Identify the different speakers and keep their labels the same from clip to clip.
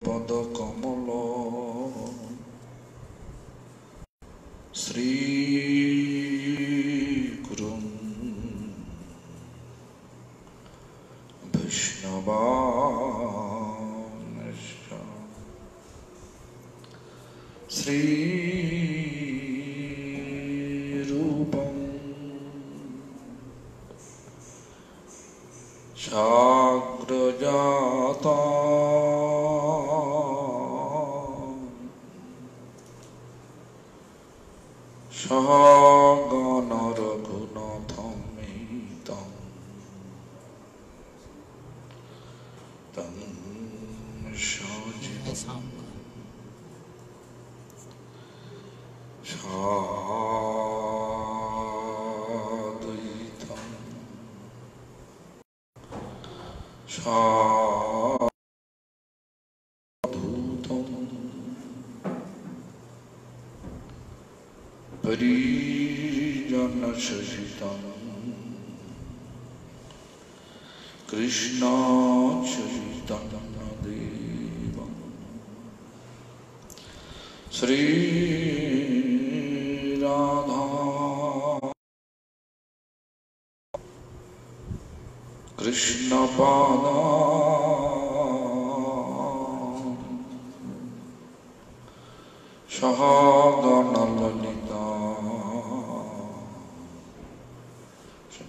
Speaker 1: পদকমল শ্রী গুরুং বৈষ্ণবাংশ্চ শ্রী রূপং সাগ্রজাতা সহগণ রঘুনাথমেতং তং সজীবং সাদ্বৈতং সাধুতং পরিজনসহিতং কৃষ্ণচৈতন্যদেবং শ্রীরাধা কৃষ্ণপাদা সহগণললিতা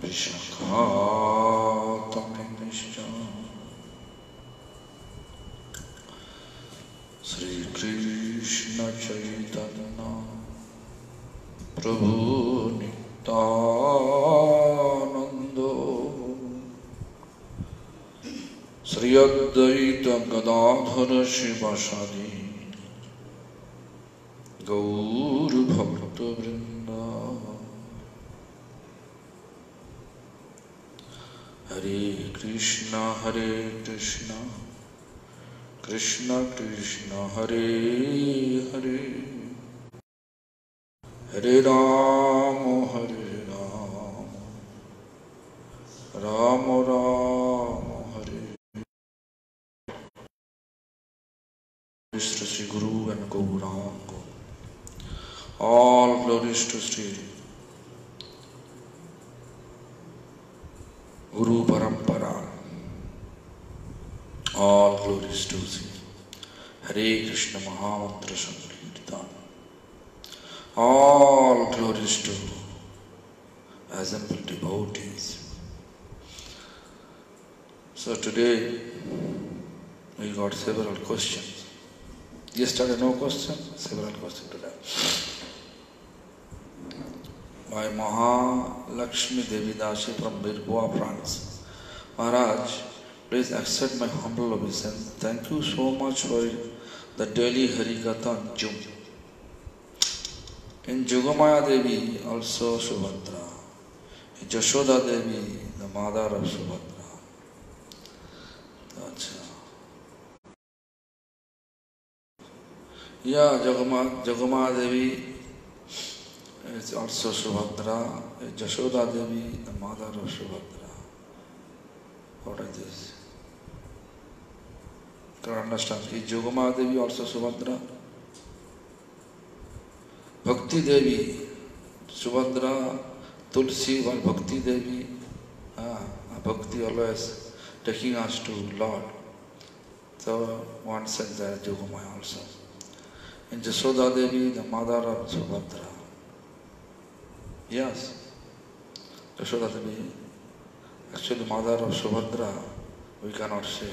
Speaker 1: বিশাখাতমেশ্চ শ্রীকৃষ্ণ চৈতন্য প্রভু নিত্যানন্দ শ্রী অদ্বৈত গদাধর শিবাসাদি গৌর ভক্তবৃন্দ হরে কৃষ্ণ কৃষ্ণ কৃষ্ণ হরে হরে হরে রাম রাম রাম হরে Sri Guru and Gauranga. All glories to Sri Guru Parampara. All glories to Sri Hare Krishna Mahamantra Sankirtan. All glories to assembled devotees. So today we got several questions. Yesterday no question, several questions today. By Mahalakshmi Devi Dasi from Birboa, France. Maharaj, please accept my humble obeisance. Thank you so much for the daily Harikatha on Zoom. In Jogamaya Devi also Subhadra. In Jashoda Devi, the mother of Subhadra. Yeah, Jagamaya Devi is also Subhadra. Jashoda Devi, the mother of Subhadra. What is this? Can you understand? Is Jagamaya Devi also Subhadra? Bhakti Devi, Subhadra, Tulsi, one Bhakti Devi. Bhakti always taking us to Lord. So one said that Jogamaya also. And Jashoda Devi, the mother of Subhadra. Yes, Jashoda Devi, actually the mother of Subhadra, we cannot say.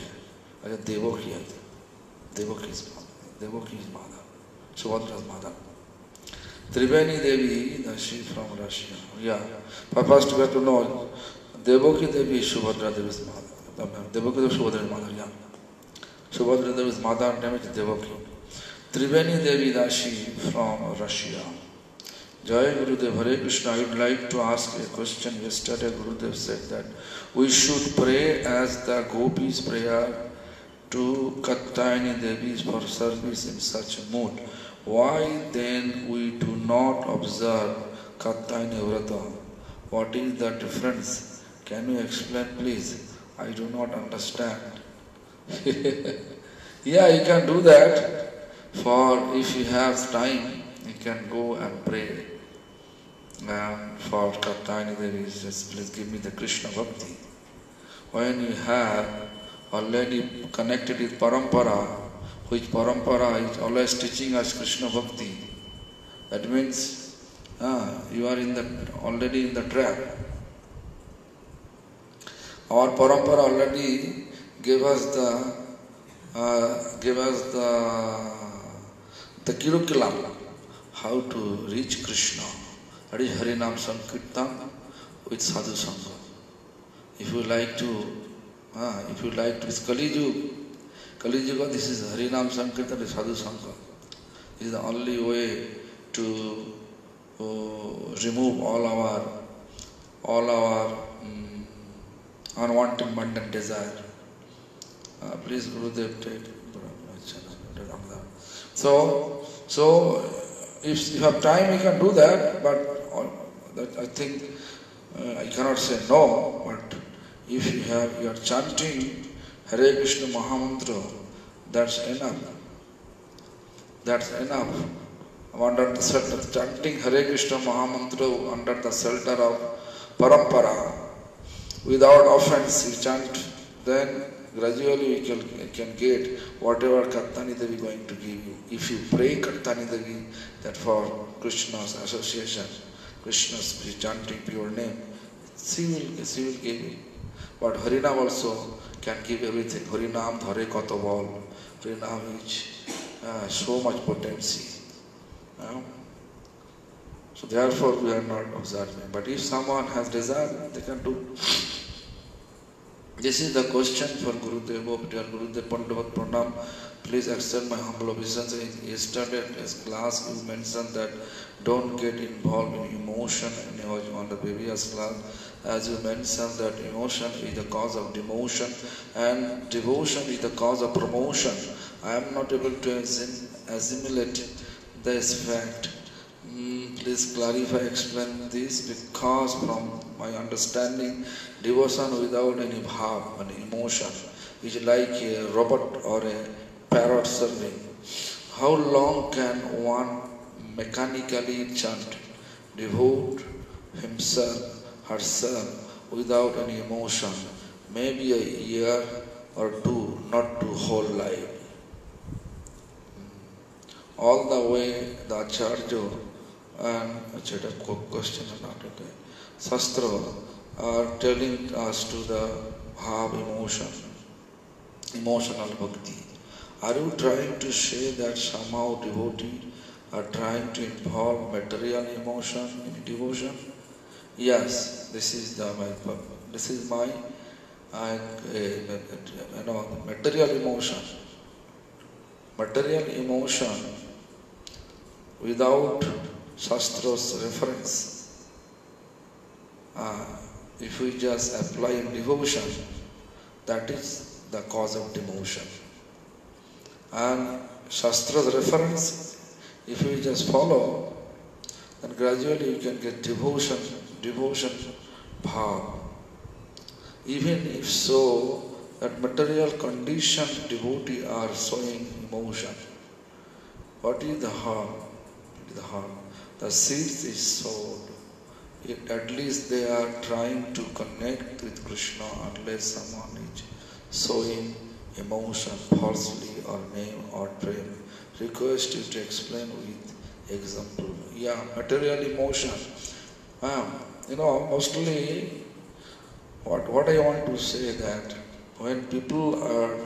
Speaker 1: Devaki is mother, Subhadra's mother. Triveni Devi, she from Russia. Yeah, first we have to know, Devaki Devi is Subhadra Devi's mother. Devaki Devi is Subhadra's mother, yeah. Subhadra Devi's mother name is Devaki. Triveni Devi Dashi from Russia. Jai Gurudev, Hare Krishna. I would like to ask a question. Yesterday Gurudev said that we should pray as the Gopis prayer to Katyayani Devi for service in such a mood. Why then we do not observe Katyayani Vrata? What is the difference? Can you explain please? I do not understand. Yeah, you can do that. For if you have time, you can go and pray. For Katyayani Devi, just please give me the Krishna Bhakti. When you have already connected with Parampara, which Parampara is always teaching us Krishna Bhakti, that means you are already in the trap. Our Parampara already gave us the curriculum how to reach Krishna. That is Harinam Sankirtan with Sadhu Sangha. If you like to, it's Kali Yuga, this is Harinam Sankirtan with Sadhu Sangha. This is the only way to remove all our unwanted mundane desire. Please Gurudev take. So if you have time, you can do that, but I think I cannot say no, but if you are chanting Hare Krishna Mahamantra, that's enough. That's enough. Under the shelter of chanting Hare Krishna Mahamantra under the shelter of Parampara, without offense you chant, then gradually you can get whatever Katyayani Devi is going to give you. If you pray Katyayani Devi, that for Krishna's association, Krishna's chanting pure name, she will give you. But Harinam also can give everything. Harinam dhare kato bol. Harinam is so much potency. So therefore we are not observing. But if someone has desire, they can do. This is the question for Gurudev. Dear Gurudev Pandavat Pranam, please accept my humble obeisance. In yesterday's class you mentioned that don't get involved in emotion on the previous class. As you mentioned that emotion is the cause of demotion and devotion is the cause of promotion. I am not able to assimilate this fact. Please clarify, explain this, because from my understanding, devotion without any bhav, any emotion, is like a robot or a parrot serving. How long can one mechanically chant, devote himself, herself without any emotion? Maybe a year or two, not to whole life. All the way the Acharya and question or not, okay. Shastra are telling us to the bhav emotion, emotional bhakti. Are you trying to say that somehow devotees are trying to involve material emotion in devotion? Yes, this is my material emotion. Material emotion without Shastra's reference. If we just apply in devotion, that is the cause of demotion. And Shastra's reference, if we just follow, then gradually you can get devotion, bhav. Even if so, that material conditioned devotee are showing emotion. What is the harm? The seeds is sowed. At least they are trying to connect with Krishna unless someone is sowing emotion falsely or name or prem. Request you to explain with example. Yeah, material emotion. Mostly what I want to say that when people are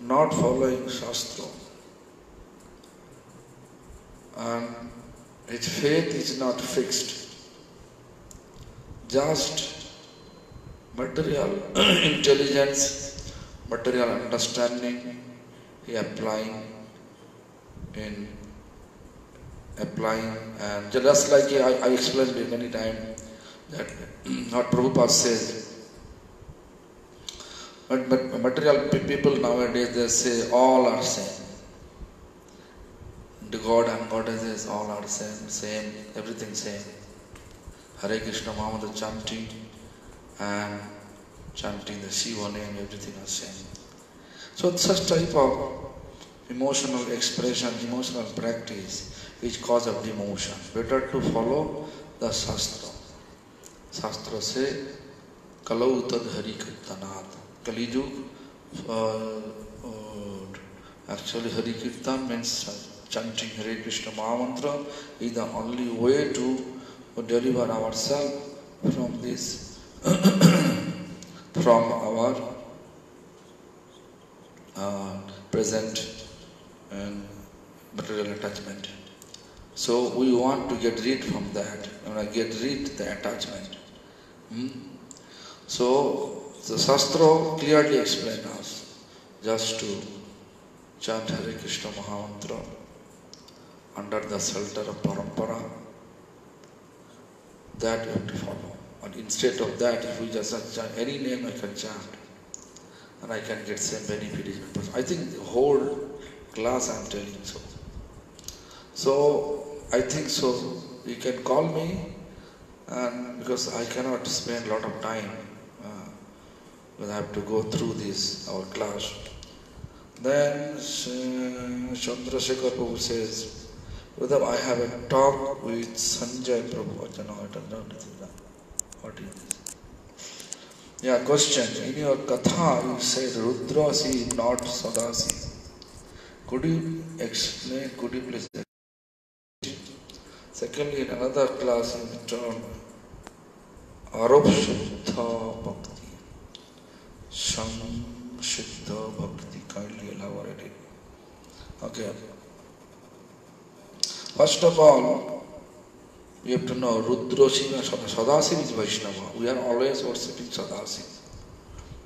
Speaker 1: not following Shastra and its faith is not fixed, just material intelligence, material understanding, applying, and just like I explained it many times that what Prabhupada says, but material people nowadays they say all are same. The God and goddesses all are same, everything same. Hare Krishna Mahamantra chanting and chanting the Shiva name, everything is same. So such type of emotional expression, emotional practice is cause of demotion. Better to follow the Shastra. Shastra say, Kalau tad hari kirtanat. Kaliju, actually Hari Kirtan means chanting Hare Krishna Mahamantra is the only way to deliver ourselves from this, from our present and material attachment. So we want to get rid from that, get rid the attachment. So the Shastra clearly explains us just to chant Hare Krishna Mahamantra under the shelter of Parampara, that we have to follow. And instead of that, if we just chant any name I can chant, and I can get same benefit. I think the whole class I am telling so. So I think so. You can call me, and because I cannot spend a lot of time, when I have to go through this our class. Then Chandrasekhar Prabhu says, whether I have a talk with Sanjay Prabhu. I don't know what is this. Yeah, question. In your Katha, you said Rudrasi, not Sadasi. Could you explain, could you please explain? Secondly, in another class, you term Arab Shuddha Bhakti. Samshiddha Bhakti. Kindly elaborate it. Okay. First of all, we have to know Rudra Shiva Sadasiv is Vaishnava. We are always worshipping Sadasiv.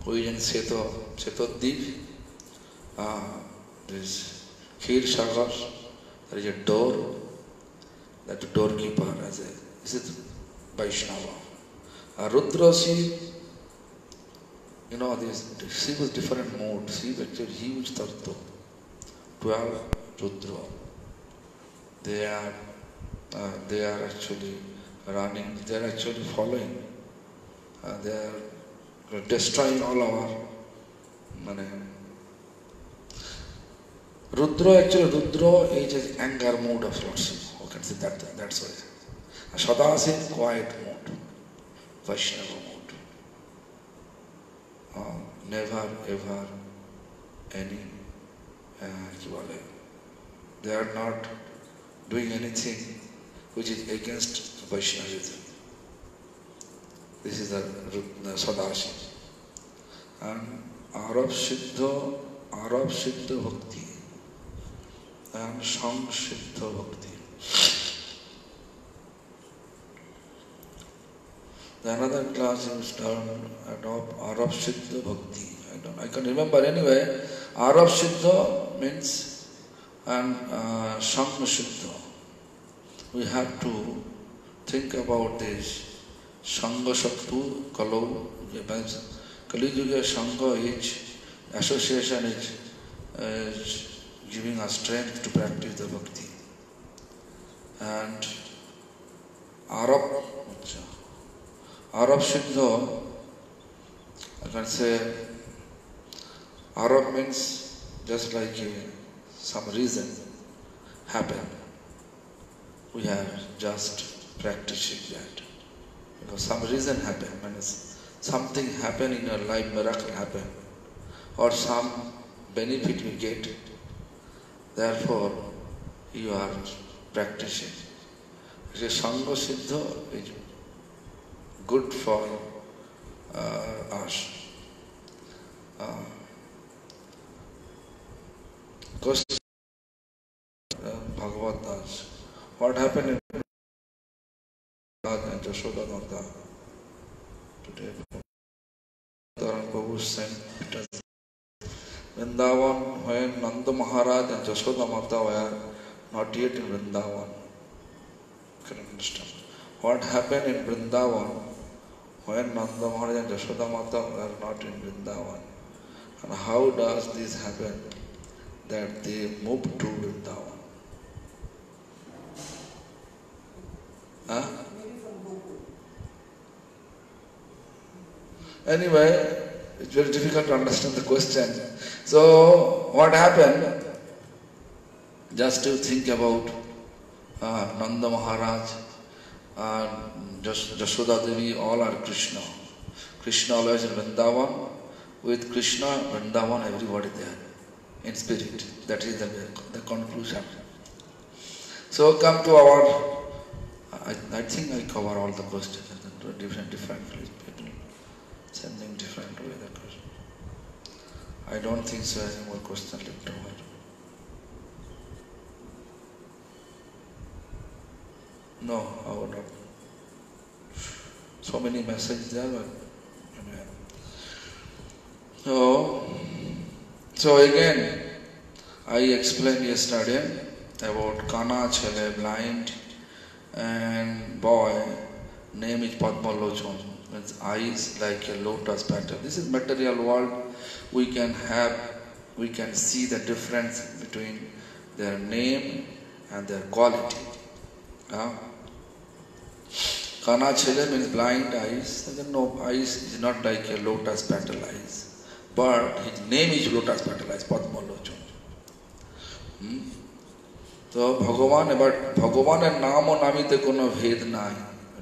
Speaker 1: We in Setodip, there is Kheer Sagar, there is a door, that doorkeeper as a, this is Vaishnava. Rudra Shiva, you know, this Shiva is different mode. Shiva actually huge Tattva, 12 Rudra. They are actually running, they are actually following, they are destroying all our Rudra. Actually, Rudra is an anger mode of Lord Shiva. You can say that's why. Sadasiv, quiet mode, Vaishnava mode. Never ever any, they are not doing anything which is against Vaishnavism. This is the Sadashiv. And Arab Siddha Bhakti and Samsiddha Bhakti. The another class is termed Arab Siddha Bhakti. I can remember anyway. Arab Siddha means and Samsiddha. We have to think about this. Sangha Sattu Kalau. Kali Yuga Sangha is association is giving us strength to practice the bhakti. And Arab Siddha, I can say, Arab means just like some reason happen. We have just practicing that. Because some reason happen, means something happen in your life, miracle happen, or some benefit you get. Therefore, you are practicing. Sangha Siddha is good for us. Question Bhagavad Das. What happened in Jashoda Nanda today? Prabhu sent Vrindavan when Nanda Maharaj and Jashoda Mata were not yet in Vrindavan. You can understand. What happened in Vrindavan when Nanda Maharaj and Jashoda Mata were not in Vrindavan? And how does this happen that they moved to Vrindavan? Huh? Anyway, it's very difficult to understand the question. So, what happened? Just to think about Nanda Maharaj, Jashoda Devi, all are Krishna. Krishna always in Vrindavan. With Krishna, Vrindavan, everybody there in spirit. That is the conclusion. So come to our, I think I cover all the questions, different people sending different way the question. I don't think so any more question left over. No, I would not. So many messages there, but so again, I explained yesterday about Kana Chele, blind, and boy, name is Padma Lochon, means eyes like a lotus petal. This is material world. We can see the difference between their name and their quality. Kana Chele means blind eyes. No, eyes is not like a lotus petal eyes. But his name is lotus petal eyes, Padma Lochon. So Bhagavan naam o namite kono bhed nahi.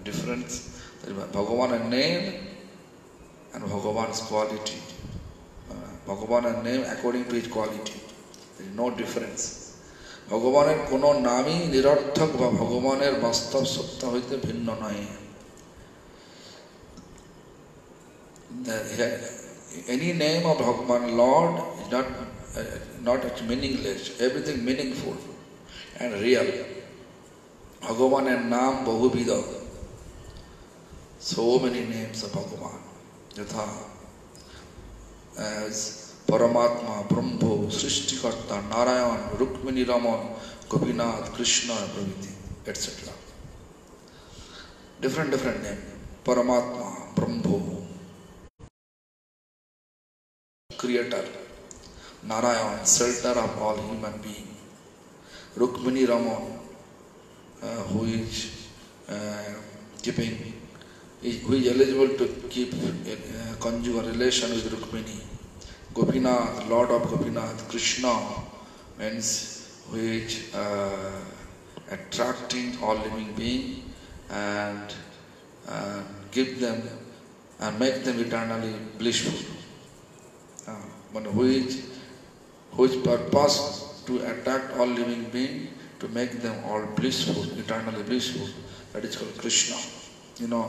Speaker 1: Difference. Bhagavan name and Bhagavan's quality. Bhagavan name according to his quality. There is no difference. ভগবানের কোনো নামই নিরর্থক বা ভগবানের বাস্তব সত্তা হইতে ভিন্ন নয়। Any name of Bhagavan Lord is not meaningless, everything meaningful and real. ভগবানের নাম বহুবিধ, so many names of Bhagavan. যথা as Paramatma, Brahmo, Srishtikarta, Narayan, Rukmini Raman, Gopinath, Krishna, Praviti, etc. Different names. Paramatma, Brahmo, Creator. Narayan, shelter of all human beings. Rukmini Raman, who is who is eligible to keep conjugal relation with Rukmini. Gopinath, Lord of Gopinath, Krishna means who is attracting all living beings and give them and make them eternally blissful. Whose purpose to attract all living beings, to make them all blissful, eternally blissful. That is called Krishna. You know,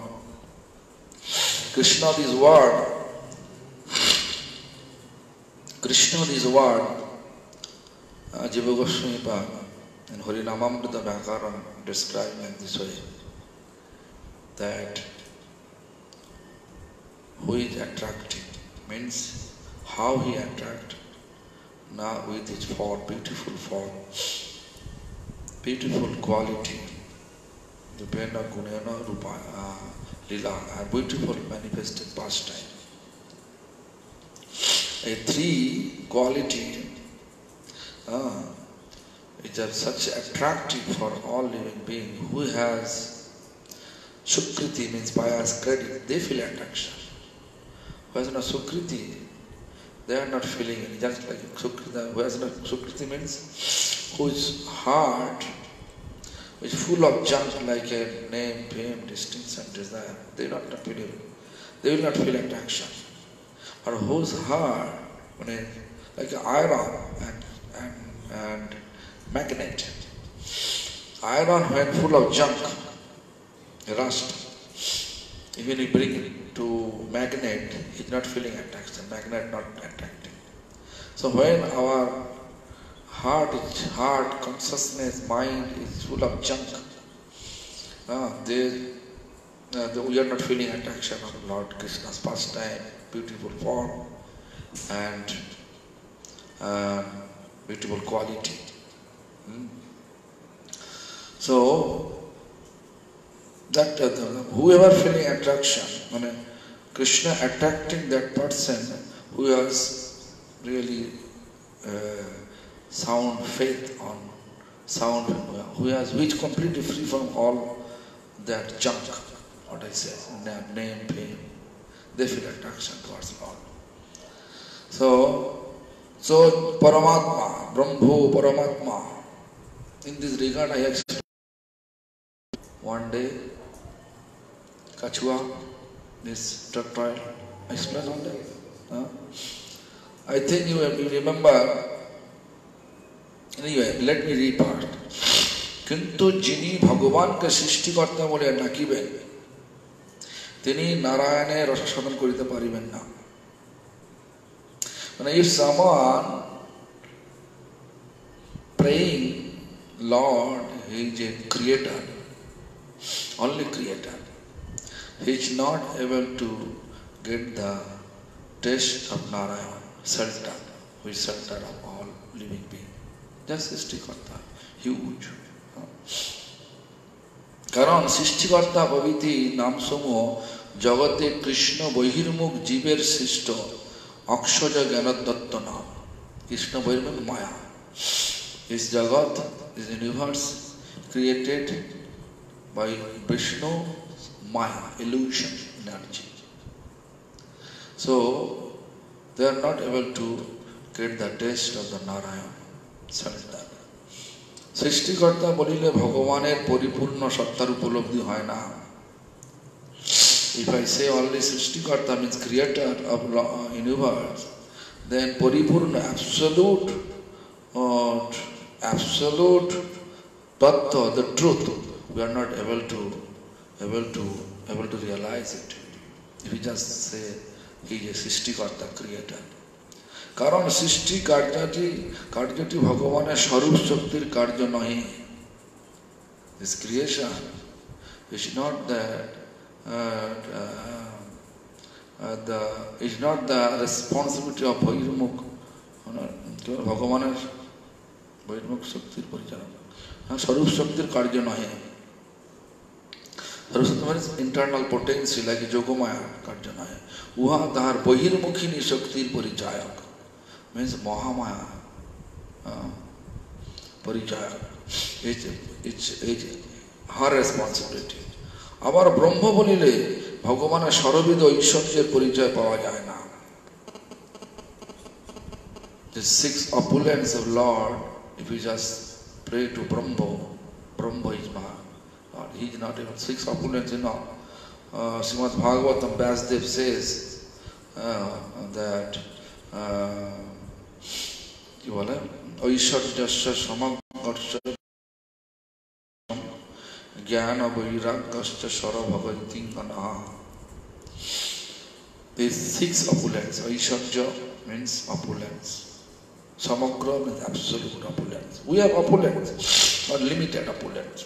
Speaker 1: Krishna, this word, Jiva Goswami in Harinamamrita Bhakaran describing in this way, that who is attracting means how he attracts. Now with his form, beautiful quality, Rupena, Gunena, Rupa, Lila, are beautiful manifested pastime. A three quality which are such attractive for all living beings. Who has Sukriti means pious credit, they feel attraction. Who has no Sukriti, they are not feeling it. Just like Sukriti, who has no Sukriti means whose heart is full of junk like a name, fame, distinction, desire. They will not feel it. They will not feel attraction. Or whose heart, like an iron and magnet. Iron when full of junk, rust, even you bring it to magnet, it's not feeling attraction, magnet not attracting. So when our heart, consciousness, mind is full of junk, we are not feeling attraction of Lord Krishna's pastime, beautiful form and beautiful quality. So that whoever feeling attraction, Krishna attracting that person who has really sound faith on who is completely free from all that junk, what I say, name, fame, they feel attraction towards Lord. So Paramatma, Brahmo, Paramatma, In this regard, I explained one day, Kachua, this drug trial, I explained one day. I think you remember. Anyway, let me read part. কিন্তু যিনি ভগবানকে সৃষ্টিকর্তা বলে ডাকিবেন তিনি নারায়ণের রসাস্বাদন করিতে পারিবেন না। মানে if someone praying Lord, he is a creator, only creator, he is not able to get the taste of Narayan, Sultan, who is Sultan of all living beings. Just সৃষ্টিকর্তা, huge. কারণ সৃষ্টিকর্তা প্রভৃতি নামসমূহ জগতে কৃষ্ণ বহির্মুখ জীবের সৃষ্ট অক্ষজ জ্ঞানদত্ত নাম। কৃষ্ণ বহির্মুখ মায়া। This Jagat, this universe created by Vishnu Maya, illusion, energy. So they are not able to get the taste of the Narayan, Sultan. সৃষ্টিকর্তা বলিলে ভগবানের পরিপূর্ণ সত্তার উপলব্ধি হয় না। If I say only সৃষ্টিকর্তা means creator of universe, then পরিপূর্ণ absolute tattva, the truth, we are not able to realize it. If we just say he is a সৃষ্টিকর্তা, creator. কারণ সৃষ্টি কার্যটি ভগবানের স্বরূপ শক্তির কার্য নহে। This creation is not the responsibility of বহির্মুখ, ভগবানের বহির্মুখ শক্তির পরিচালনা, স্বরূপ শক্তির কার্য নহে। স্বরূপ শক্তি মানে ইন্টারনাল পোটেন্সি, লাইক যোগমায়ার কার্য নহে। উহা তাহার বহির্মুখিনী শক্তির পরিচায়ক, means Mahamaya, Parijaya. It's her responsibility. আবার ব্রহ্ম বলিলে ভগবানের সর্ববিধ ঐশ্বর্যের পরিচয় পাওয়া যায় না। The six opulence of Lord, if you just pray to Brahma is Maha. He is not even six opulence, Srimad Bhagavatam, Vyasdev says that কি বলে ঐশ্বর্যস্য সমগ্রস্য জ্ঞান বৈরাগ্যস্য সরভগতিঙ্গনঃ। These six opulence, Aishwarya means opulence, samagra means absolute opulence. We have opulence, but limited opulence.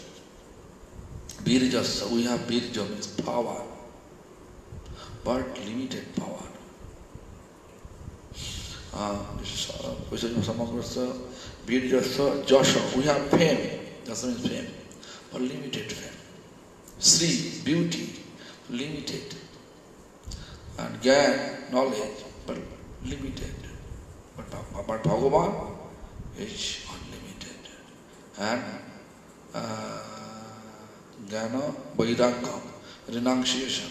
Speaker 1: Birjasya, we have birja means power, but limited power. We have fame, that's means fame, but limited fame. Sri, beauty, limited. And Gyan, knowledge, but limited. But Bhagavan is unlimited. And Jnana, Vairagya, renunciation,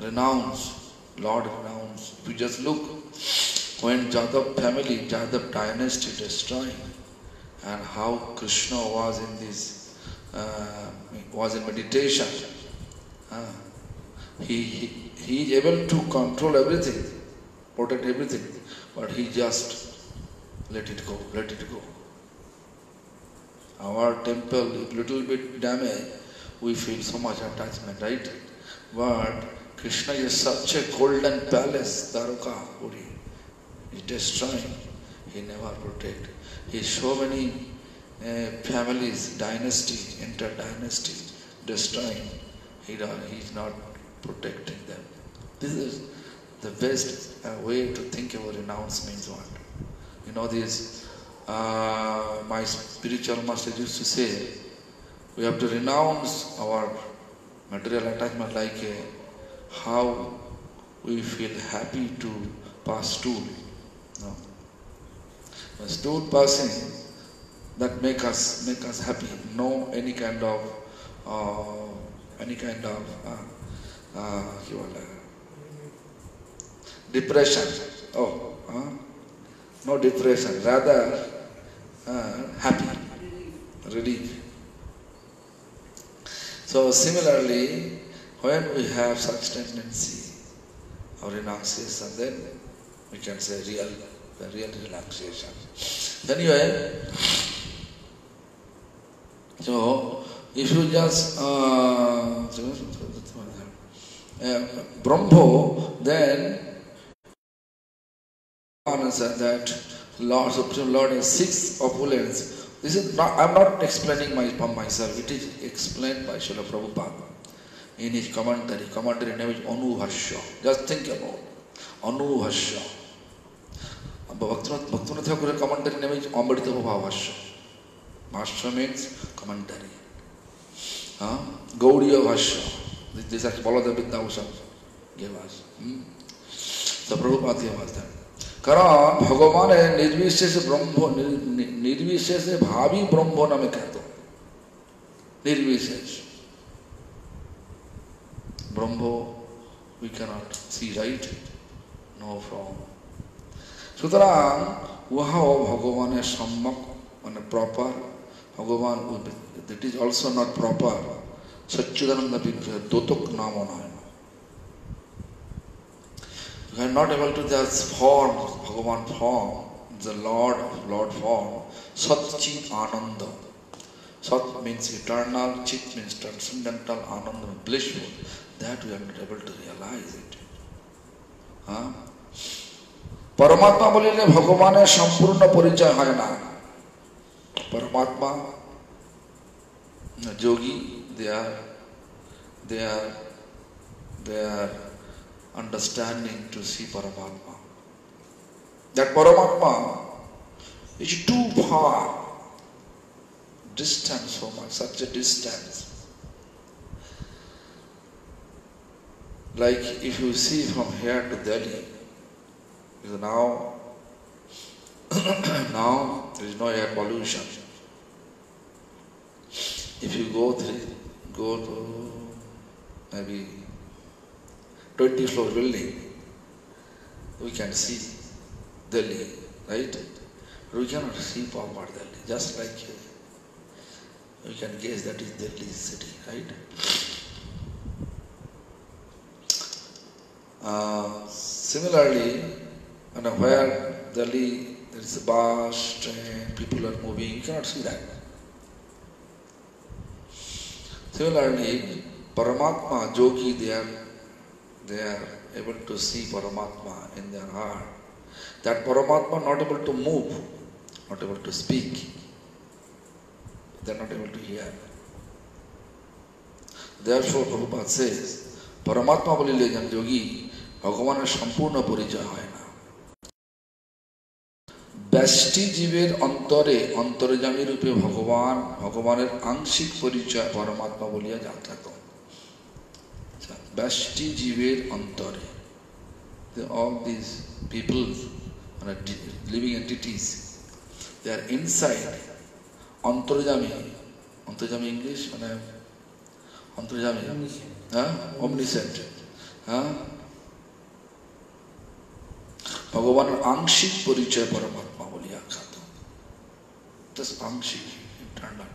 Speaker 1: renounce, Lord renounce. If you just look, when Jadav family, Jadav dynasty destroyed, and how Krishna was in this, was in meditation, he is able to control everything, protect everything, but he just let it go. Our temple, if little bit damaged, we feel so much attachment, right? But Krishna is such a golden palace, Dwaraka, Puri. He's destroying, he never protect. He's so many families, dynasty, inter-dynasty, destroying. He's not protecting them. This is the best way to think about renounce means what? This, my spiritual master used to say, we have to renounce our material attachment, like how we feel happy to pass stool. A stool passing, that make us happy. No any kind of depression. No depression, rather happy, reading. So similarly, when we have such tendency of renunciation, then we can say real renunciation. Anyway, so if you just Brahmo, then said that Lord, Supreme Lord has 6 opulence. This is not, I am not explaining myself, it is explained by Srila Prabhupada in his commentary. Commentary name is Anubhashya. Just think about Anubhashya. Bhaktivinoda Thakur's commentary name is Amrita Bhashya. Bhashya means commentary. Gaudiya Bhashya. This is Baladev Vidyabhushan gave us. So Prabhupada gave us that. कारण भगवान है निर्विशेष ब्रह्म निर्विशेष भावी ब्रह्म नाम कहते हो निर्विशेष ब्रह्म we cannot see, right? No from. সুতরাং वहाँ भगवान है सम्यक माने proper भगवान that is also not proper सच्चिदानंद विग्रह दोतक नाम होना है. You are not able to just form Bhagavan form, the Lord form, Sat Chit Ananda. Sat means eternal, Chit means transcendental, Ananda means blissful. That we are not able to realize it. Paramatma bolile Bhagavan sampurna parichaya hoy na. Paramatma, yogi, they are understanding to see Paramatma. That Paramatma is too far, distant so much, such a distance. Like if you see from here to Delhi, now there is no air pollution. If you go to maybe 20-floor building, we can see Delhi, right? But we cannot see proper Delhi. Just like we can guess that is Delhi city, right? Similarly, where Delhi there is a bus, train, people are moving, you cannot see that. Similarly, Paramatma, Yogi, they are able to see Paramatma in their heart. That Paramatma not able to move, not able to speak. They are not able to hear. Therefore, Prabhupada says, Paramatma bolile jan yogi, Bhagavan sampurna parichaya hoy na. ব্যষ্টি জীবের অন্তরে অন্তর্যামী রূপে ভগবানের আংশিক পরিচয় পরমাত্মা বলিয়া জানতাম. ব্যষ্টি জীবের অন্তরে, all these people, living entities, they are inside. অন্তর্যামী English অন্তর্যামী, omniscient. ভগবানের আংশিক পরিচয় পরমাত্মা বলিয়া খ্যাত. Just আংশিক, internal.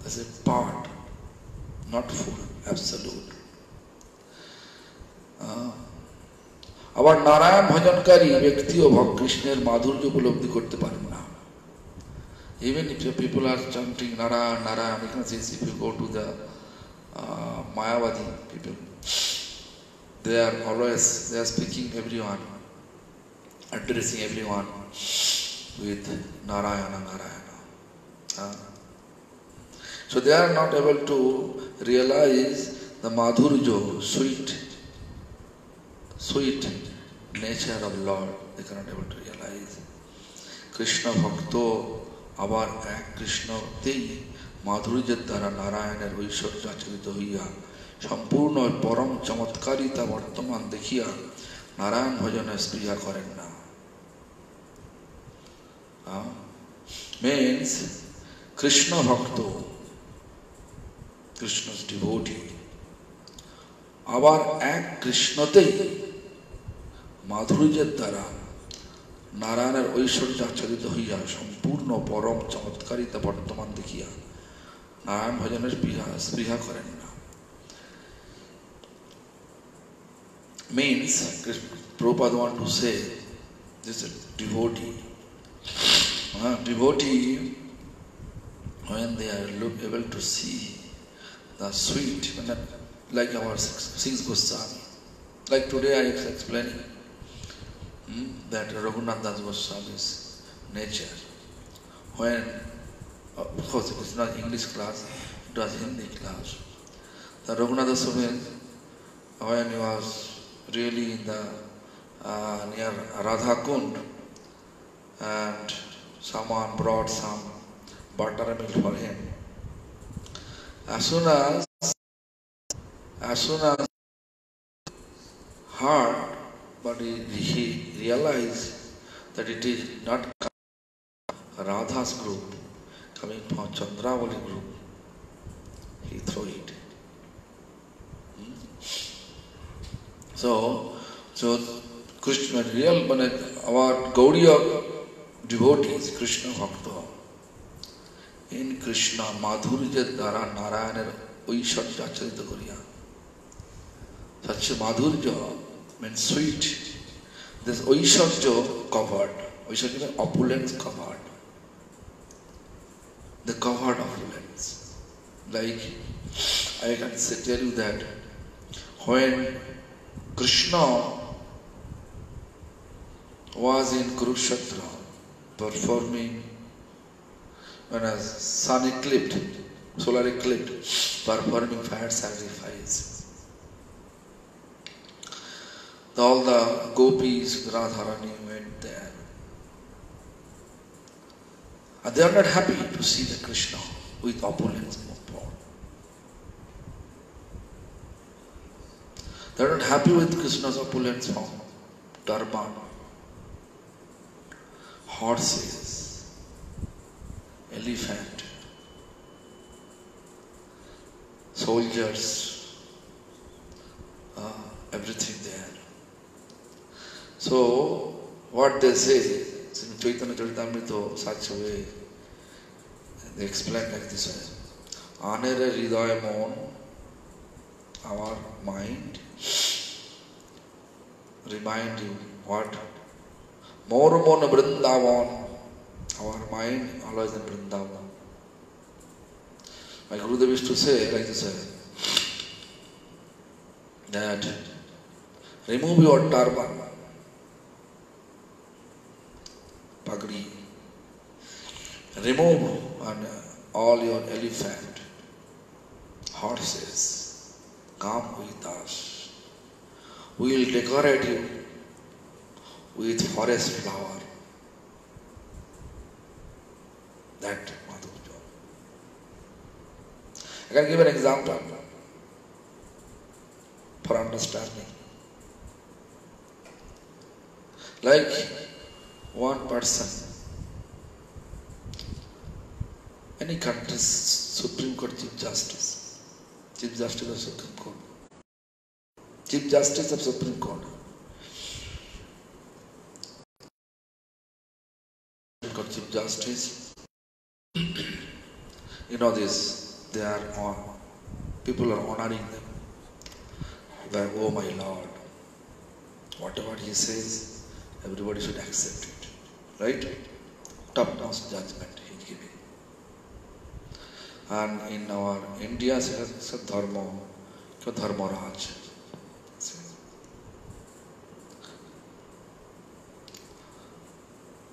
Speaker 1: That's a part, not full, absolute. আবার নারায়ণ ভজনকারী ব্যক্তিও কৃষ্ণের মাধুর্য উপলব্ধি করতে পারেন না. Even if people are chanting Narayana, Narayana, you can see if you go to the Mayavadi people, they are speaking everyone, addressing everyone with Narayana, Narayana. So they are not able to realize the madhurjo, sweet nature of Lord. They cannot able to realize. Krishna Bhakto আবার এক কৃষ্ণতেই মাধুর্যের দ্বারা নারায়ণের ঐশ্বর্য আচরিত হইয়া সম্পূর্ণ পরম চমৎকারিতা বর্তমান দেখিয়া নারায়ণ ভজনে স্পৃহা করেন না. Means Krishna Bhakto, Krishna's devotee, আবার এক কৃষ্ণতেই মাধুর্যের দ্বারা নারায়ণের ঐশ্বর্য আচ্ছাদিত হইয়া সম্পূর্ণ পরম চমৎকারিতা বর্তমান দেখিয়া নারায়ণ ভজনের স্পৃহা করেন না। Means Prabhupada want to say this is devotee. Devotee, when they are able to see the sweet, like our six Goswami, like today I was explaining that Raghunath Das Goswami's nature. When, of course, it was not English class, it was Hindi class. The Raghunath Das Goswami, when he was really in the near Radha Kund, and someone brought some buttermilk for him. As soon as heard, but he realized that it is not Radha's group, coming from Chandravali group, he threw it. So Krishna, real, our Gaudiya devotees, Krishna Bhakta, in Krishna, Madhurya Dara Narayanar Oishwarya Acharita Koriya. Such Madhurya means sweet. This Oishwarya covered. Oishwarya means opulence covered. The covered opulence. Like, I can tell you that when Krishna was in Kurukshetra performing, when a sun eclipsed, solar eclipse, performing fire sacrifice. All the gopis, Radharani went there. And they are not happy to see the Krishna with opulence of power. They are not happy with Krishna's opulence from turban, horses, elephant, soldiers, everything there. So, what they say, in Chaitanya Charitamrita, such a way, they explain like this way. Anere hridaya mon, our mind, remind you what? More mon Vrindavan, our mind always in Vrindavan. My Gurudev used to say like this way, that remove your turban, pagri, remove all your elephant, horses, come with us. We will decorate you with forest flower. That Madhurya. I can give an example for understanding. Like one person, any country's Supreme Court Chief Justice of Supreme Court, Chief Justice of Supreme Court, Chief Justice, you know this, they are people are honoring them. That, oh my Lord, whatever he says, everybody should accept it. Right? Top-notch judgment he is giving. And in our India, it's a Dharmaraj.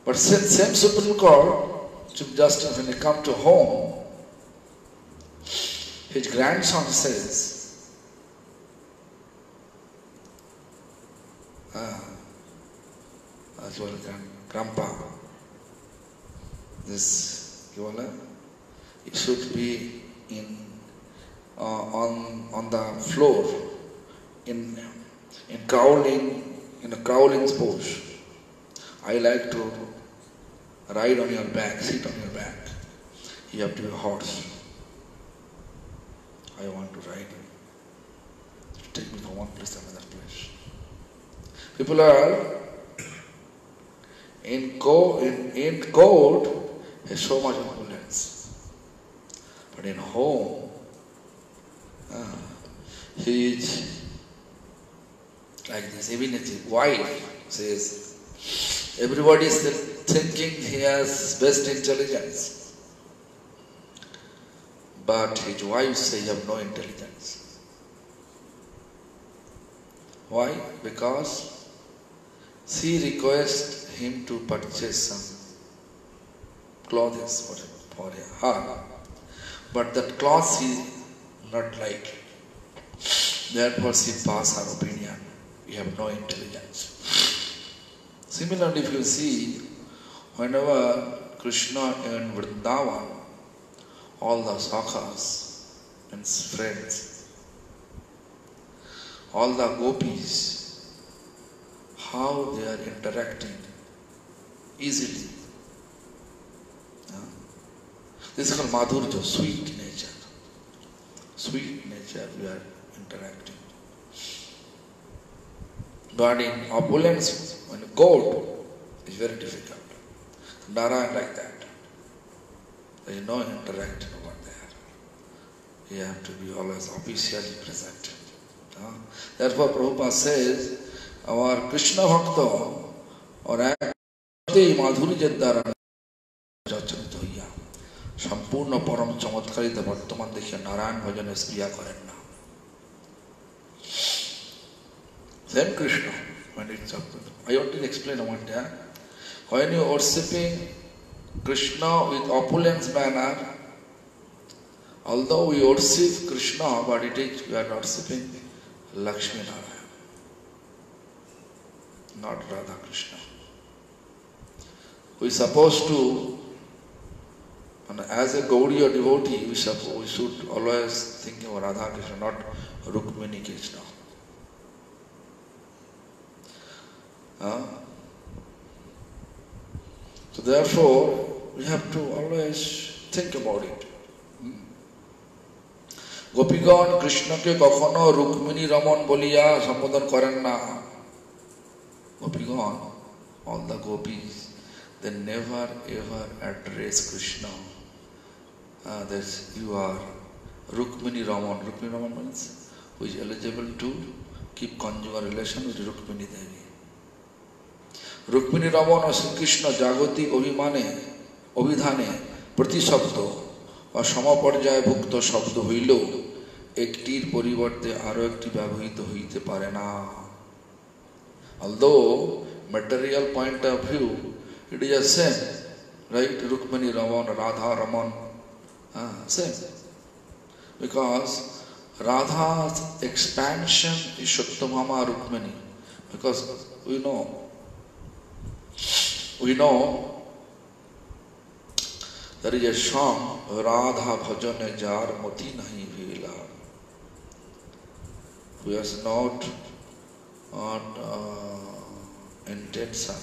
Speaker 1: But since same Supreme Court, Chief Justice, when he come to home, his grandson says, as well as grandpa, this, it should be on the floor, in a crawling pose. I like to ride on your back, sit on your back. You have to be a horse. I want to ride you. Take me from one place to another place. People are In court, there's so much opulence. But in home, he is like this. Even his wife says, everybody is thinking he has best intelligence. But his wife says he has no intelligence. Why? Because she requests him to purchase some clothes for her. But that cloth he not like. Therefore she passed her opinion. You have no intelligence. Similarly, if you see, whenever Krishna in Vrindavan, all the sakhas and friends, all the gopis, how they are interacting easily. This is called madhurya, sweet nature. Sweet nature we are interacting. But in opulence, when gold is very difficult. Narayan like that. There is no interaction over there. You have to be always officially present. Therefore Prabhupada says, our Krishna Bhakta or Akti Madhurya Dara Jacharita Hoya Sampurna Param Chamatkarita Bhartaman Dekhya Narayan Bhajan Kriya Karen na. Same Krishna, when it's up. I want to explain one day. When you are worshipping Krishna with opulence manner, although we worship Krishna, but it is we are worshipping Lakshmi Narayana, not Radha Krishna. We are supposed to, as a Gaudiya devotee, we should always think of Radha Krishna, not Rukmini Krishna. So therefore, we have to always think about it. Gopigan Krishna ke kakhono Rukmini Raman boliya sambodhan karen na. Gopigan, all the gopis, they never ever address Krishna. That you are Rukmini Raman. Rukmini Raman means who is eligible to keep conjugal relation with Rukmini Devi. Rukmini Raman or Sri Krishna Jagoti Abhimane Abhidhane Prati Sabdo or Samaparjaya Bhukta Sabdo Hilo Ektir Porivarte Aro Ekti Bhabhito Hite Parena. Although material point of view it is the same, right? Rukmini Raman, Radha Raman, same. Because Radha's expansion is Shaktamama Rukmini. Because we know there is a song, Radha Bhajane Jar Moti Nahi Vela, who has not intention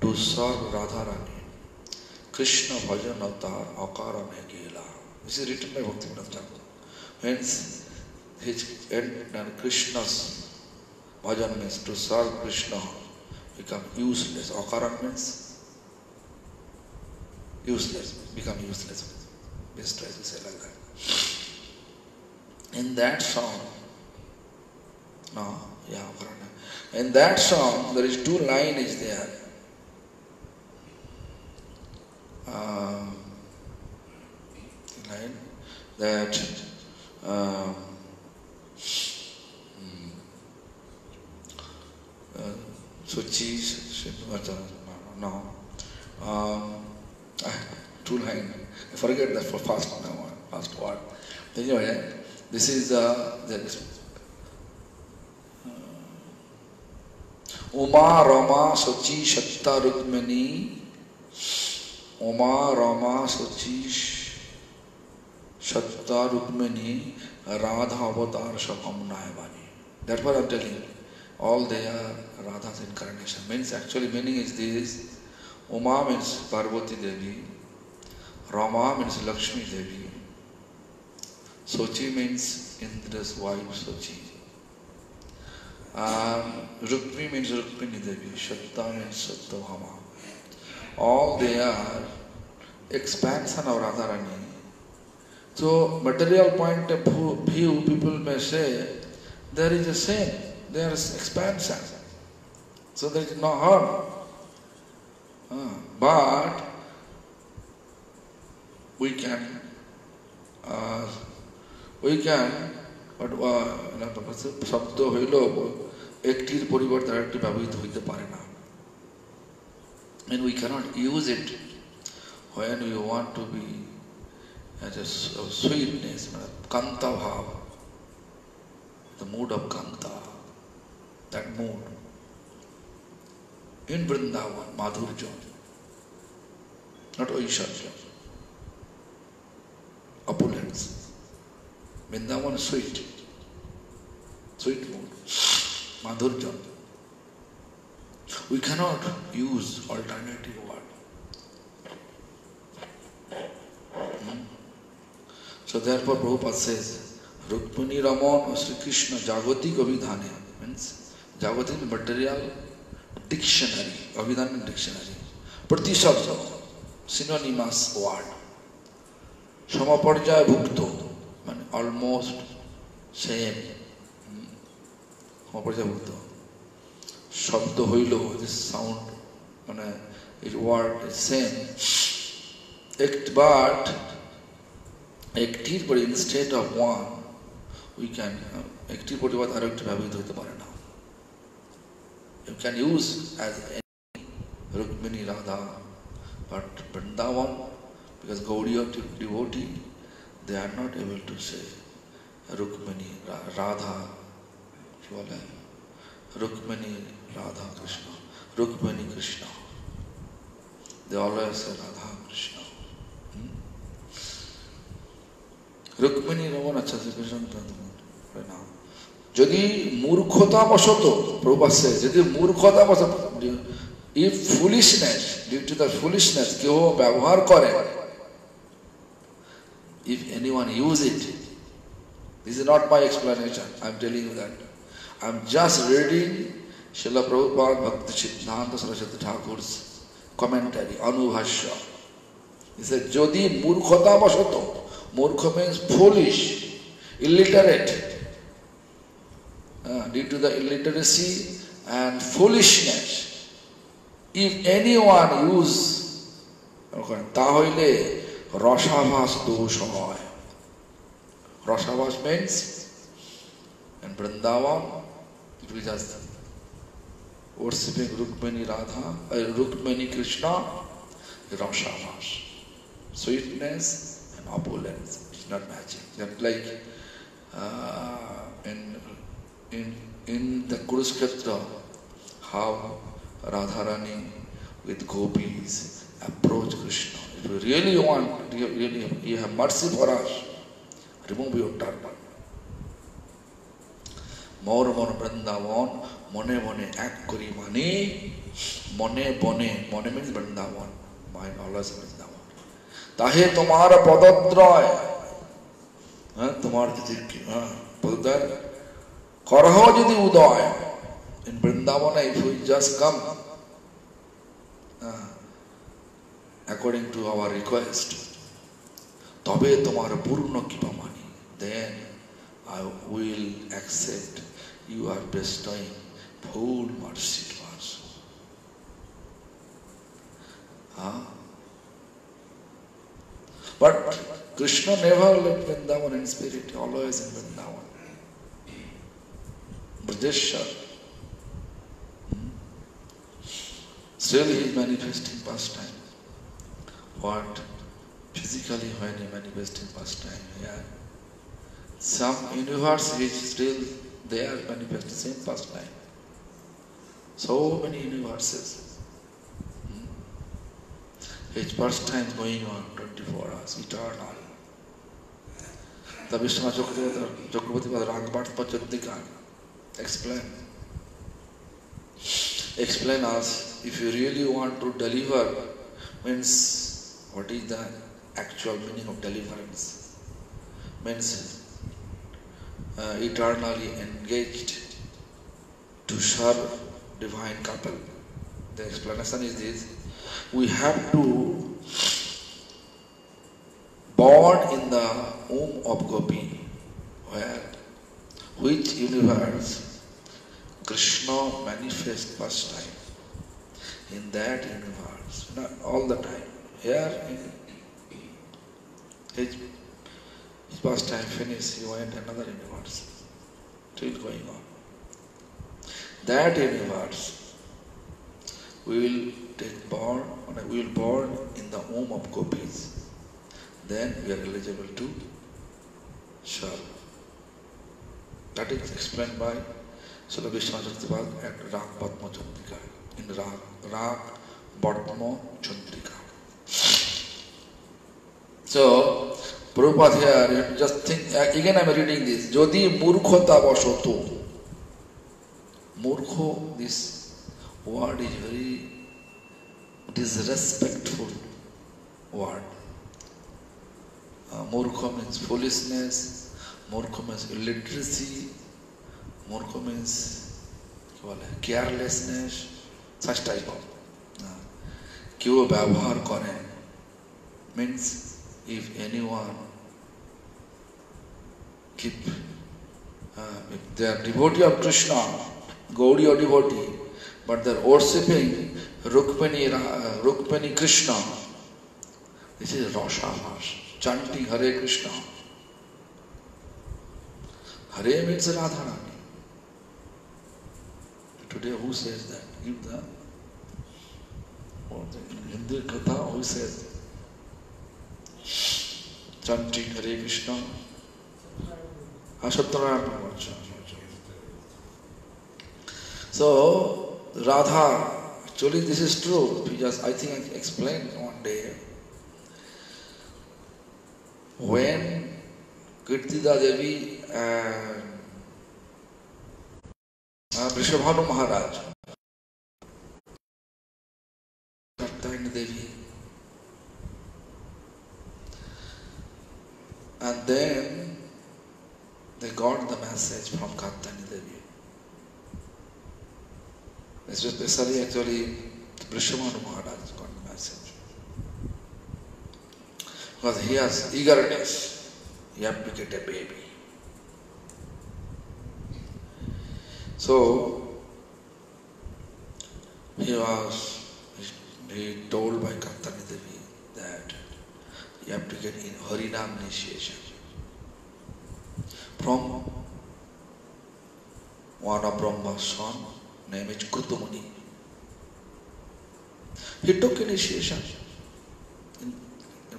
Speaker 1: to serve Radha Rani. Krishna Bhajan Avatar Akara Megela. This is written by Bhaktivinoda Thakur. Hence, his end and Krishna's bhajan means to serve Krishna become useless. Akaran means useless, become useless. Best try to say like that. In that song, in that song there is two lines is there. Line that Suchi, no, two line. I forget that for fast word. Anyway, this is Uma Rama Suchi Shatta Rukmini. Uma Rama Suchi Shatta Rukmini Radha Avatar Shakam Nayavani. That's what I'm telling you. All they are Radha's incarnation. Means actually meaning is this. Uma means Parvati Devi. Rama means Lakshmi Devi. Sochi means Indra's wife Sochi. Rukmi means Rukmini Devi, Shatta means Satyabhama. All they are expansion of Radharani. So, material point of view, people may say, there is a same, there is expansion. So there is no harm. But we can, শব্দ হইল একটির পরিবর্তে আরেকটি ব্যবহৃত হইতে পারে না। And we cannot use it when we want to be as a sweetness, kanta bhav, the mood of kanta, that mood. In Vrindavan, Madhurja, not Aishwarya, opulence. Vrindavan is sweet mood, Madhurja. We cannot use alternative word. So therefore Prabhupada says, Rukmini Raman Sri Krishna Jagotik Abhidhane, means Jagotik material dictionary, Abhidhana dictionary. Pratishabda, synonymous word. Samaparjaya bhukto, almost same. Samaparjaya bhukto. Shabda hoilo, this sound, this word is same. But একটির পরে instead of one, we can, একটির পরিবর্তে আরেকটি ব্যবহৃত হতে পারে না। You can use as any Rukmini Radha, but Vrindavan, because Gaudiya devotee, they are not able to say Rukmini Radha, Rukmini Radha Krishna, Rukmini Krishna. They always say Radha Krishna. Rukmini Raman acha Krishna now. যদি মূর্খতা বশত, Prabhupada says, যদি মূর্খতা বশত, if foolishness, due to the foolishness, কেউ ব্যবহার করে, if anyone use it, this is not my explanation, I am telling you that. I am just reading Srila Prabhupada Bhakti Siddhanta Saraswati Thakur's commentary, Anubhashya. He said, যদি মূর্খতা বশত, murkha means foolish, illiterate. Due to the illiteracy and foolishness, if anyone use, তাহলে রসাভাস দোষ হয়। Rasavas means in Vrindavan, it was just worshipping Rukmini Radha, Rukmini Krishna, Rasavas, sweetness and opulence. It's not matching. Just like in the Kurukshetra, how Radharani with gopis approach Krishna. If you really want, you have mercy for us, remove your turban. More Vrindavan, mone ek kori mani, mone means Vrindavan, mind always Vrindavan. Tahe tumhara padadroy, tumhara padadroy, Karaho যদি উদয়, in Vrindavan, if we just come according to our request, তবে তোমার পূর্ণ কৃপা মানি, then I will accept you are bestowing full mercy to us. But Krishna never left Vrindavan in spirit, always in Vrindavan. Brajeshwar. Still he is manifesting pastime. What? Physically when he manifesting pastime, yeah. Some universe is still there manifesting same pastime. So many universes. His pastime is going on 24 hours, eternal. The Vishwanath Chakravarti was Raghavat Pachandika. Explain us, if you really want to deliver, means what is the actual meaning of deliverance? Means eternally engaged to serve divine couple. The explanation is this: we have to born in the womb of Gopi, which universe Krishna manifests first time. In that universe, not all the time. Here, in his first time finished, he went another universe. Still going on. That universe, we will born in the womb of Gopis. Then we are eligible to serve. That is explained by Srila Vishwanath Chakravarti at Rag Padma Chandrika. In Rag Padma Chandrika. So, Prabhupada here, you just think, again I am reading this. Jodi murkhota vashoto. Murkho, this word is very disrespectful word. Murkho means foolishness, murkho means illiteracy, murkho means carelessness, such type of. Kyo vyavhar kare means if anyone if they are devotee of Krishna, Gaudiya devotee, but they are worshipping Rukmini Krishna, this is Rashavas. Chanting Hare Krishna. Hare means Radharani. Today who says that? Give the Hindu Katha, who says chanting Hare Krishna? Asattarayana Prabhupada. So Radha, actually this is true. I think I explained one day. When Kirtida Devi and Vrishabhanu Maharaj, Katyayani Devi, and then they got the message from Katyayani Devi. Especially actually Vrishabhanu Maharaj got the message. Because he has eagerness, he has to get a baby. So he told by Katyayani Devi that you have to get in Harinam initiation from one of Brahma's son, name is Krutamuni. He took initiation.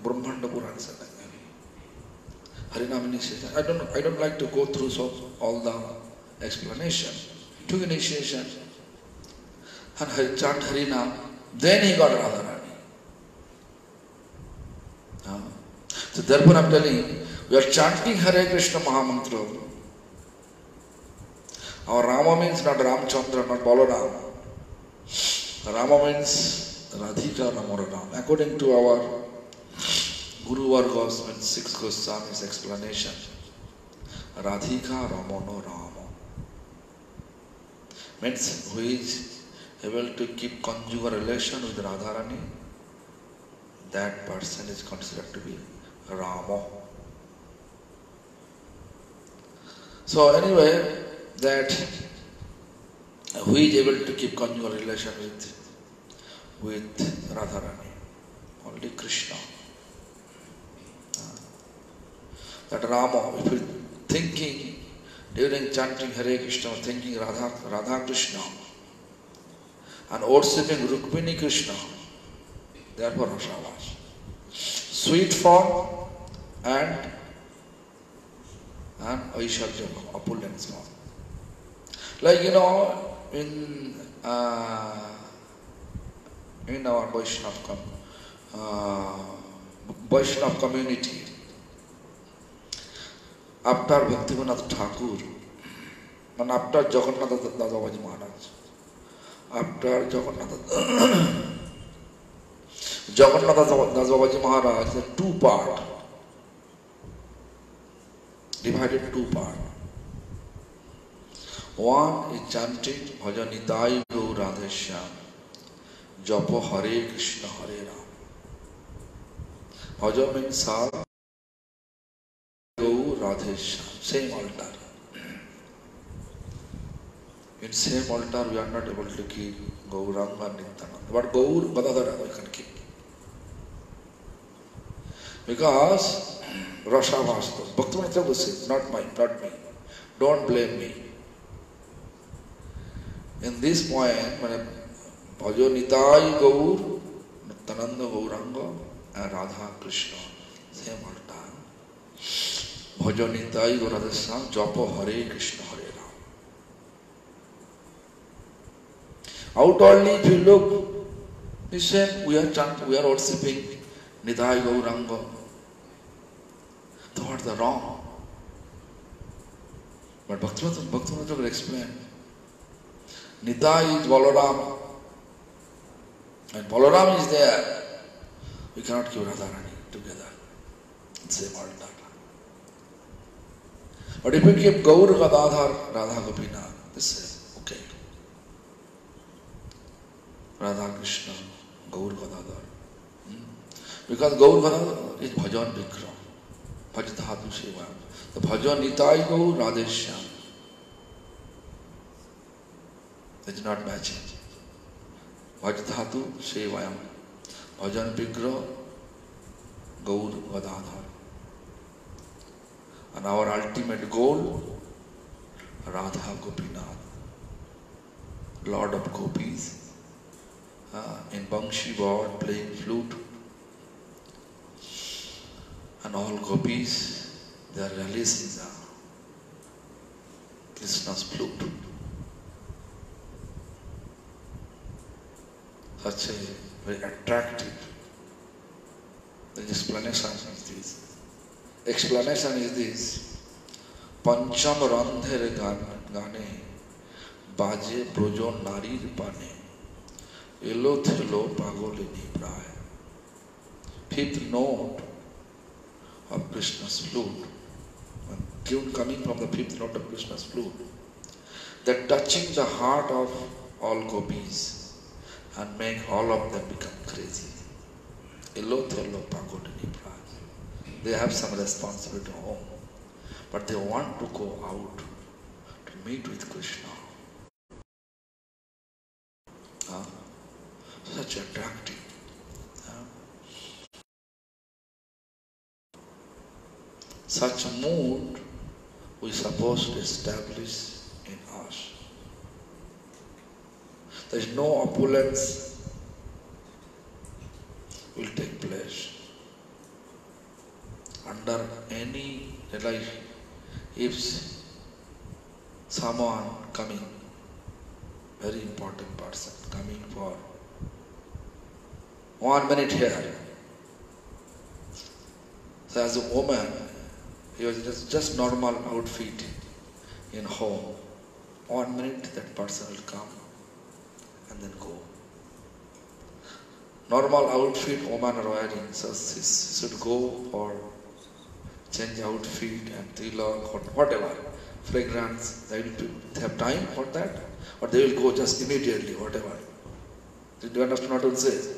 Speaker 1: Brahmanda Purana said that. Harinam initiation. I don't like to go through all the explanation. Took initiation and chant Harinam. Then he got Radharani. So therefore I am telling, we are chanting Hare Krishna Mahamantra. Our Rama means not Ramchandra, not Balaram. Rama means Radhika Ramoranam. According to our Guru Vargas and six Goswami's explanation, Radhika Ramono Rama means who is able to keep conjugal relation with Radharani, that person is considered to be Rama. So anyway, that who is able to keep conjugal relation with Radharani? Only Krishna. That Rama, if you are thinking during chanting Hare Krishna, thinking Radha Krishna and worshipping Rukmini Krishna, therefore Rashavas. Sweet form and Aishwarya, opulence form. Like in our Vaishnava community, after Bhaktivinoda Thakur, and after Jagannath Dadabaji Maharaj, after Jagannath Dadabaji Maharaj, the two part, divided two part. One is chanting Bhajanitai Gaur Radheshyam, Japo Hare Krishna Hare Ram. Bhaja means Sa Gaur Radheshyam, same altar. In same altar we are not able to keep Gauranga Nityananda, but Gaur Gadadhara we can keep. Because Rasha Vastu, Bhaktivinoda will say, not me. Don't blame me. In this point, when Bhajo Nitai Gaur, Nityananda Gauranga and Radha Krishna, same altar. Bhajo Nitai Gaur Radheshyam, Japo Hare Krishna Hare Ram. Outwardly, if you look, we say we are chanting, we are worshipping Nitai Gauranga. Towards the wrong. But Bhaktivinoda will explain. Nitai is Balaram. And Balaram is there. We cannot keep Radharani together. Same altar. But if we keep Gaur Gadadhar, Radha Gopinath, this is okay. Radha Krishna, Gaur Gadadhar. Because Gaur Gadadhar is Bhajan Vikram. Bhajadhatu Sevayam. The Bhajan Nitai Gaur Radheshyam. It is not matching. Bhajadhatu Sevayam. Bhajan Vigra Gaur Gadadhar. And our ultimate goal, Radha Gopinath, Lord of Gopis, in Bangshi board playing flute. And all gopis, they are releasing the Krishna's flute. Such a very attractive. The explanation is this. Pancham Randher Gane Baje Brojo Narir Pane Elo Thelo Pagolini Pray. Fifth note of Krishna's flute, tune coming from the fifth note of Krishna's flute, that touching the heart of all gopis and make all of them become crazy. They have some responsibility at home, but they want to go out to meet with Krishna. Such attractive. Such mood we are supposed to establish in us. There is no opulence will take place under any life. If someone coming, very important person coming for 1 minute here. So as a woman, he was just normal outfit in home. 1 minute that person will come and then go. Normal outfit woman are wearing, so she should go for change outfit and tilak or whatever, fragrance. They will have time for that, or they will go just immediately, whatever. Do you understand what I say?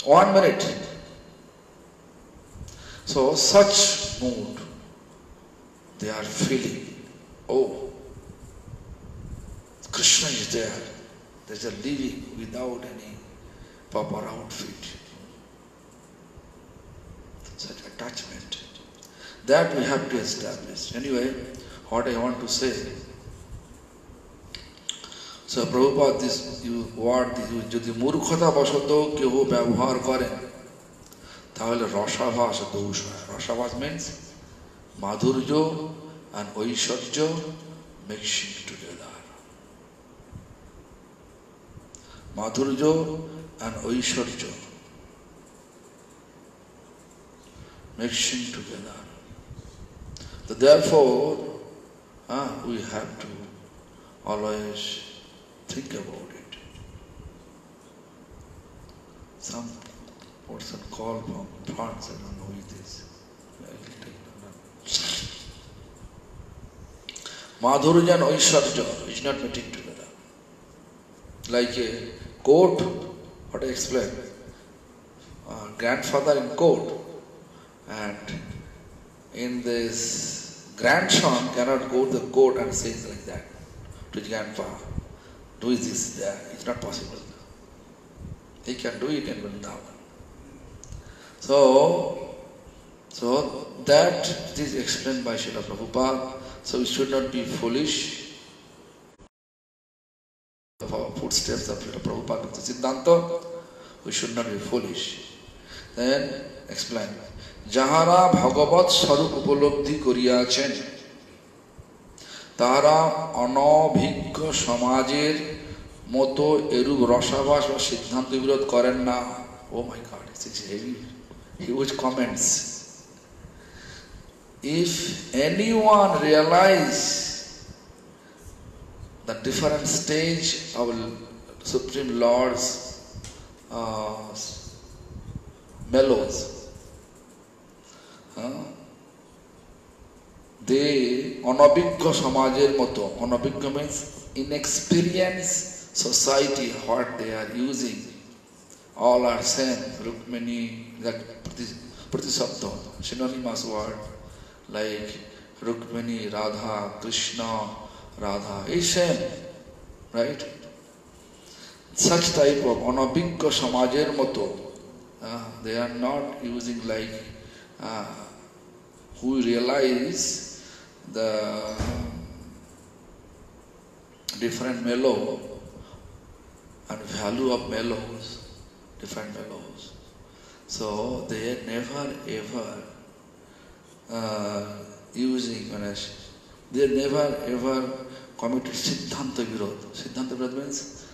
Speaker 1: 1 minute. So such mood they are feeling. Oh, Krishna is there. There's a living without any proper outfit. Such attachment. That we have to establish. Anyway, what I want to say. So Prabhupada, this word, যদি মূর্খতা বশত কেউ ব্যবহার করেন তাহলে রসাভাস দোষ হয়. রসাভাস means মাধুর্য and ঐশ্বর্য mixing together. মাধুর্য and Aishwarya mixing together. So therefore, we have to always think about it. Some person called from France, I don't know who it is. Madhurya and Aishwarya is not meeting together. Like a court, what I explained, grandfather in court, and in this grandson cannot go to the court and say like that to his grandfather, do this there. It's not possible. He can do it in Vrindavan. So that is explained by Srila Prabhupada. So we should not be foolish of our footsteps of Srila Prabhupada Siddhanta. We should not be foolish. Then explain. Jahara Bhagavat Sarup Upalabdhi Koriyachen Tara Anabhigya Samajer Moto Erub Rasavas or Siddhanta Virod Karen na. Oh my God, it's heavy. Huge comments. If anyone realize the different stage of Supreme Lord's mellows, they anabhigya samajer moto. Anabhigya means inexperienced society, what they are using. All are same. Rukmini, that pratisabda, synonymous word, like Rukmini, Radha, Krishna, Radha, is same, right? Such type of anabhigya samajer moto, they are not using like who realize the different mellow and value of mellows. Different mellows. So they never ever using, they never ever committed Siddhanta Virod. Siddhanta Virod means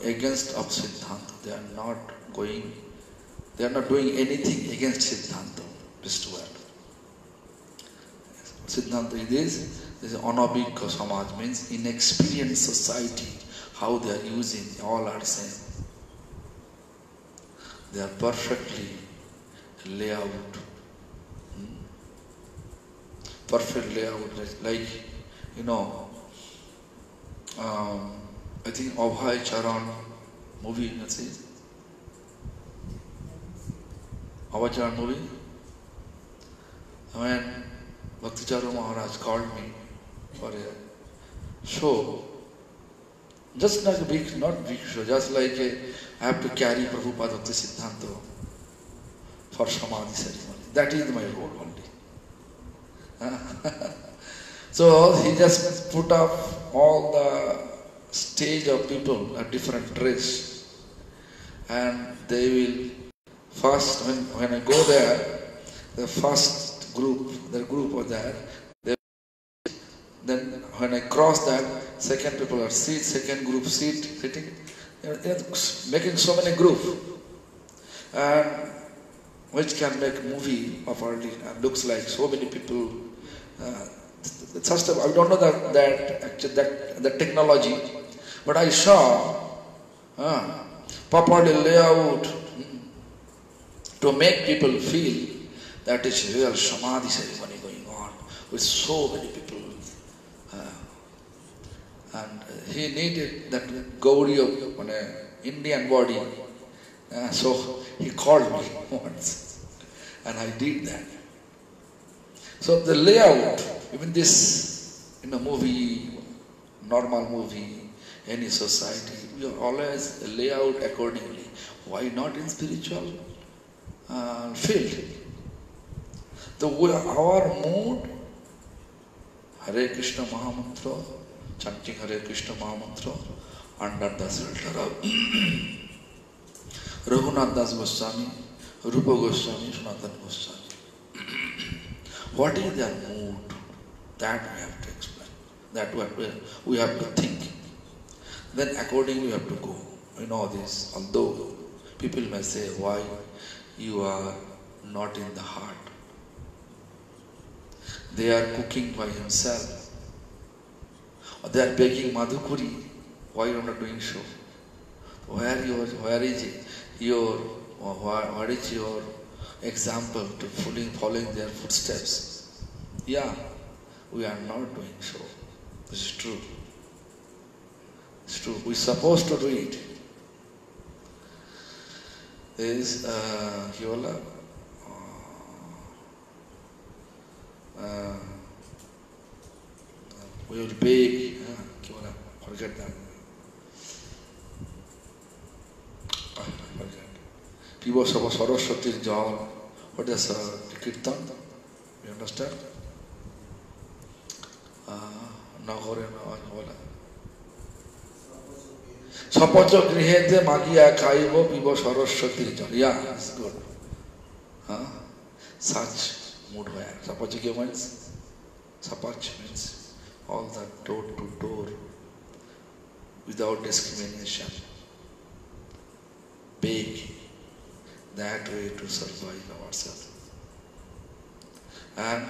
Speaker 1: against of Siddhanta. They are not doing anything against Siddhanta. This word. Siddhanta is anabhigya samaj, means inexperienced society, how they are using, all are same. They are perfectly layout. Perfect layout, like, I think Abhay Charan movie, that's it. Abhay Charan movie. When Bhakticharu Maharaj called me for a show, just like a big, not big show, just like I have to carry Prabhupada Bhakti Siddhanta for Samadhi ceremony. That is my role only. So he just put up all the stage of people at different dress, and they will first, when I go there, the first group, their group was there. Then when I cross that, second people are second group sitting, making so many groups, and which can make movie of already, looks like so many people. I don't know that technology, but I saw properly layout to make people feel that it's real Samadhi ceremony going on with so many people. And he needed that Gauri of Indian body. So he called me once, and I did that. So the layout, even this in a movie, normal movie, any society, we are always layout accordingly. Why not in spiritual field? Our mood, Hare Krishna Mahamantra, chanting Hare Krishna Mahamantra under the shelter of Raghunath Das Goswami, Rupa Goswami, Sanatana Goswami. What is their mood? That we have to explain. That we have to think. Then accordingly we have to go. We know this. Although people may say, why you are not in the heart? They are cooking by himself. Or they are baking madhukuri. Why you are not doing so? Where is your example to following their footsteps? Yeah, we are not doing so. This is true. It's true. We're supposed to do it. There is Hiola. We will beg. Forget that. Forget. People suppose Saraswati Jal. What is Kirtan? You understand? Nagore Navajola. Sapacho Grihente Magia Kaibo, people Saraswati Jal. Yeah, it's good. Such mood where. Sapacho means? Sapach means all that door to door without discrimination. Beg that way to survive ourselves. And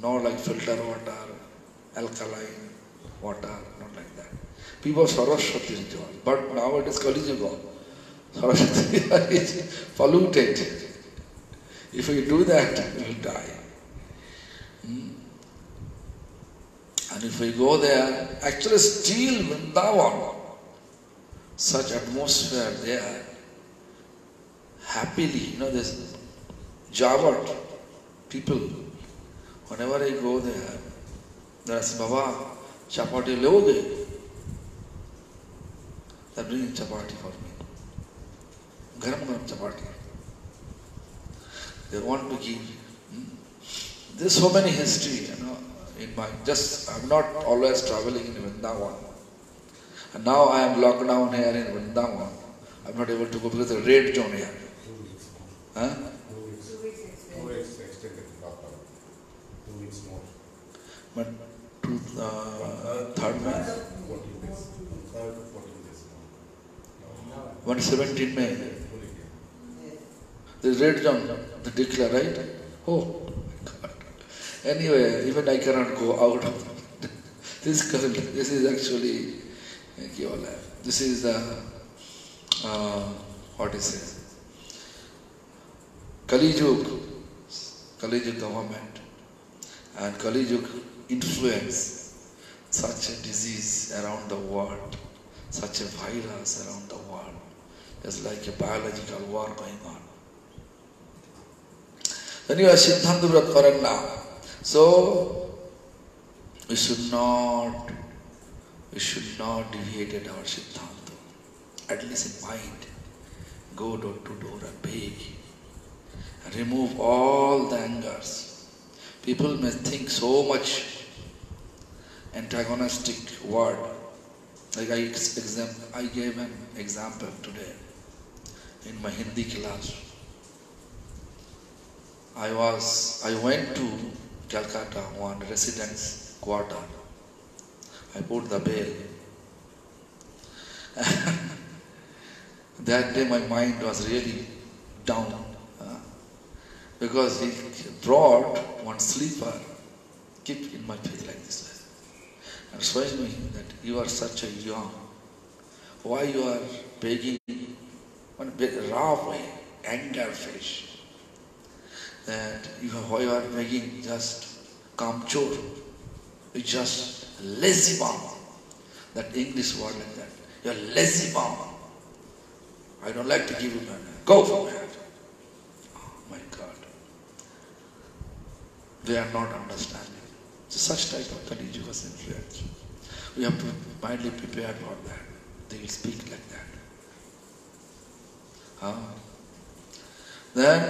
Speaker 1: not like filter water, alkaline water, not like that. People Saraswati is joy. But now it is Kali Yuga. Saraswati is polluted. If we do that, we will die. And if we go there, actually still Vrindavan, such atmosphere there, happily, this Javat people, whenever I go there, they say, Baba, chapati loge? They bring chapati for me. Garam chapati. They want to give. There's so many history, in my, I'm not always traveling in Vrindavan. And now I am locked down here in Vrindavan. I'm not able to go because of the red zone here.
Speaker 2: 2 weeks extended lockdown. 2 weeks more.
Speaker 1: But to 3rd May?
Speaker 2: 14 days. 3rd, 14 days.
Speaker 1: 117 May. The red zone, the declare, right? Oh my God. Anyway, even I cannot go out of this. This is actually, this is the, what is it? Kali Yuga government and Kali Yuga influence such a disease around the world, such a virus around the world. There's like a biological war going on. Then you are Siddhanta Vrat Karan now. So we should not deviate our Siddhanta. At least in mind. Go door to door and beg. And remove all the angers. People may think so much antagonistic word. Like I gave an example today in my Hindi class. I went to Calcutta, one residence quarter. I put the bail. That day my mind was really down. Because he brought one sleeper, keep in my face like this. And showing me that you are such a young. Why you are begging one raw way, anger fish. That why you are begging just kamchor. You just lazy bum. That English word like that. You are lazy bum. I don't like to give you money. Go from here. Oh my God. They are not understanding. So such type of Kali Yuga's influence. We have to mindly prepare for that. They will speak like that. Then,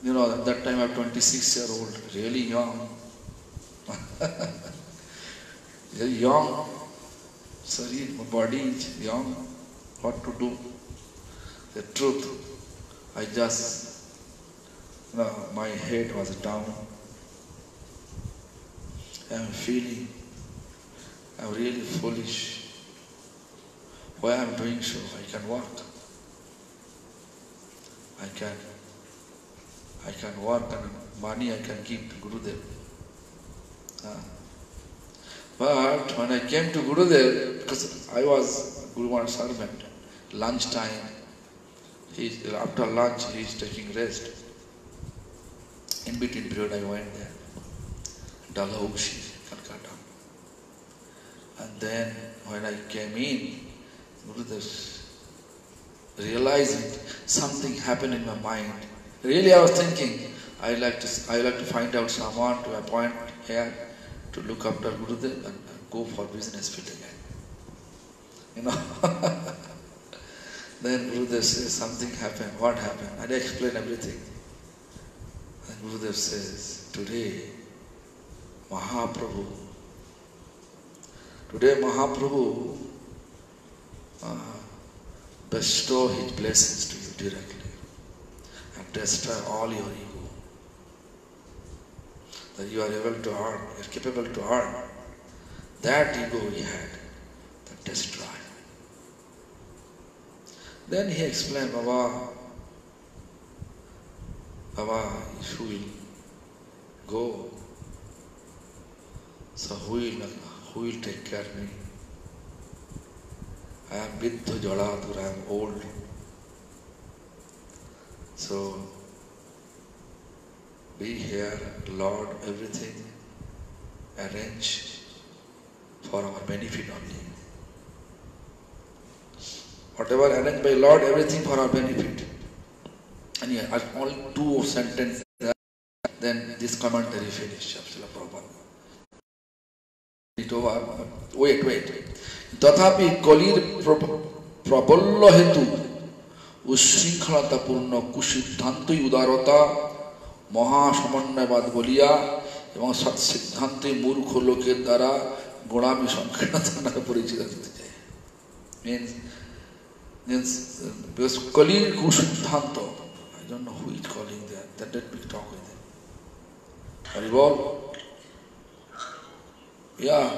Speaker 1: at that time I'm 26-year-old, really young. Very young. Sorry, my body is young. What to do? The truth, I just, my head was down. I'm feeling, I'm really foolish. Why I'm doing so? I can work. I can work and money I can give to Gurudev. But when I came to Gurudev, because I was Guru Maharaj's servant, lunchtime, after lunch he is taking rest. In between period I went there, Dalhousie, Calcutta. And then when I came in, Gurudev realizing something happened in my mind. Really, I was thinking, I like to find out someone to appoint here to look after Gurudev and go for business field again. Then Gurudev says, something happened. What happened? I explain everything. And Gurudev says, today Mahaprabhu bestow his blessings to you directly and destroy all your ego. That you are able to earn, you are capable to earn. That ego he had, that destroy. Then he explained, Baba, if you will go, so who will take care of me? I am Viddha Jaladur, I am old. So, be here, Lord, everything arrange for our benefit only. Whatever arranged by Lord, everything for our benefit. And yeah, only 2 sentences, then this commentary finished. It over. Wait. तथापि कलिर प्रबल हेतु उच्छृंखलतापूर्ण कुसिद्धान्तई उदारता महासमन्वयवाद बलिया एवं सत्सिद्धान्ते मूर्ख लोकेर द्वारा गोड़ामी संकीर्णता नामे परिचित होते जाए. Means because कलिर कुसिद्धान्त, I don't know who is calling that let me talk with him. Haribol? Yeah.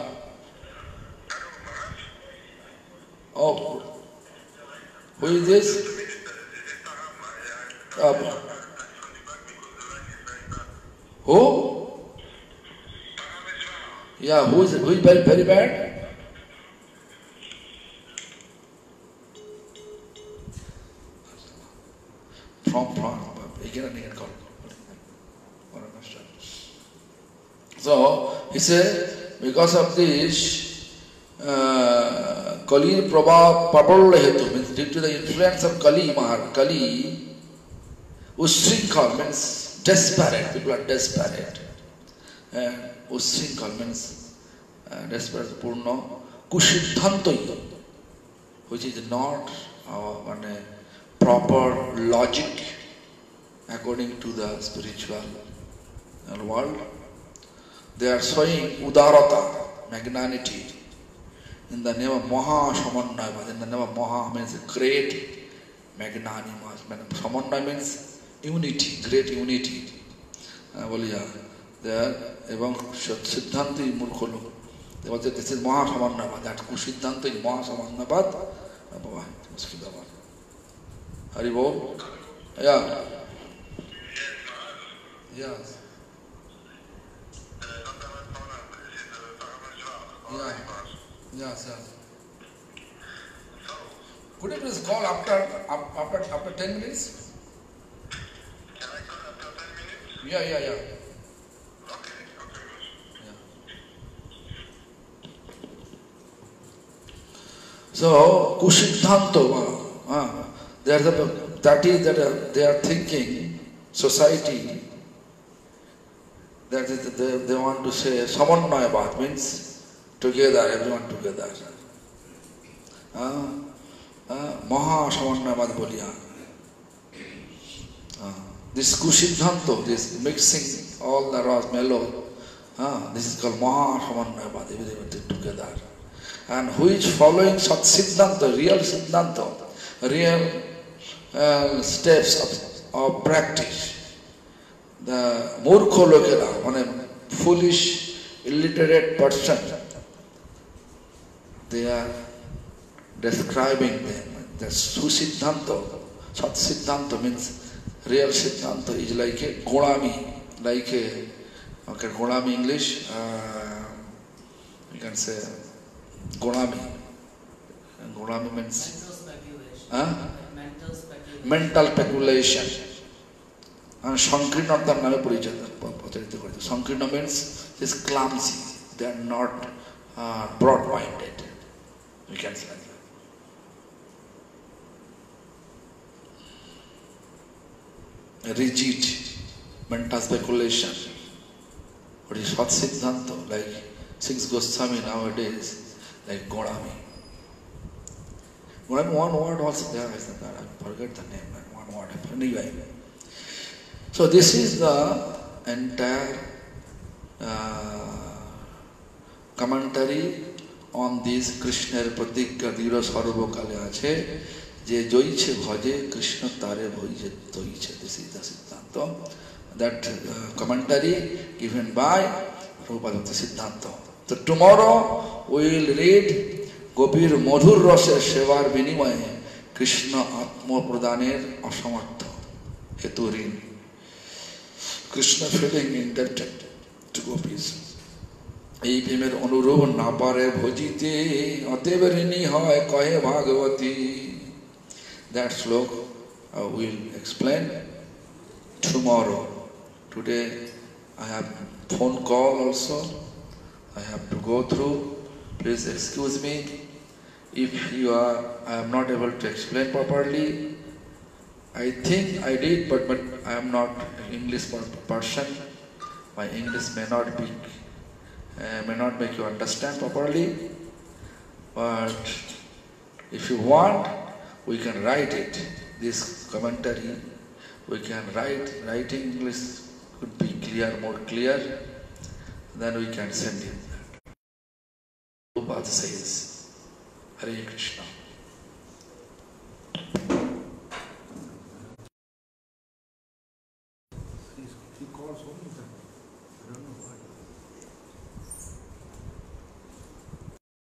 Speaker 1: Oh, who is this? Who? Yeah, who is very, very bad? From again call. So he said, because of this Kali Prabhava Hetu, means due to the influence of Kali, Ussrinkhal means desperate, people are desperate. Ussrinkhal means desperate, Purna, Kusiddhantoi, which is not proper logic according to the spiritual world. They are showing Udarata, magnanimity, in the name of Maha Samannaya. In the name of Maha means great magnanimous. Samannaya means unity, great unity. There, Evam Siddhanti Murkhulu. This is Maha Samannaya. That Kusiddhanta is Maha Samannaya. Haribol? Yeah. Yes. Yeah. Yes. Could you please call after 10 minutes?
Speaker 2: Can I call after 10 minutes?
Speaker 1: Yeah.
Speaker 2: Okay.
Speaker 1: Yeah. So, Kusiddhanto, that is that they are thinking, society, that is they want to say Samannayavad means together, everyone together. Maha Samannayavad Boliya. This Kusiddhanto, this mixing all the ras mellow, this is called Maha Samannayavad, everyone together. And who is following Sat Siddhanta, real Siddhanta, real steps of practice. The Murkho Lokera, a foolish, illiterate person, they are describing them. The Susiddhanta, Sat Siddhanta means real Siddhanta is like a Golami, Golami English, you can say Golami. And Golami means mental speculation. And Sankirnatar name Purichata. Sankirna means is clumsy. They are not broad-minded. We can say that. Rigid mental speculation. What is Sat Siddhanta, like Six Goswami nowadays, like Gaurami. One word also there, I forget the name, one word. Anyway. So this is the entire commentary on this Krishna Pratikya Dira Sarvokale Ache, Je Joiche Bhaje Krishna Tare Bhoije Toiche. This is the Siddhanta. That commentary given by Prabhupada Siddhanta. So tomorrow we will read Gopir Madhur Rase Shevar Vinimaya Krishna Atma Pradaner Asamartha Heturin. Krishna feeling indebted to gopis. এই প্রেমের অনুরোধ না পারে ভজিতে অতএব ঋণী হয় কহে ভাগবতী. That slok will explain tomorrow. Today I have phone call also. I have to go through. Please excuse me if I am not able to explain properly. I think I did, but I am not an English person. My English may not make you understand properly. But if you want, we can write it. This commentary, we can write. Writing English could be clear, more clear. Then we can send it. Prabhupada says, Hare Krishna.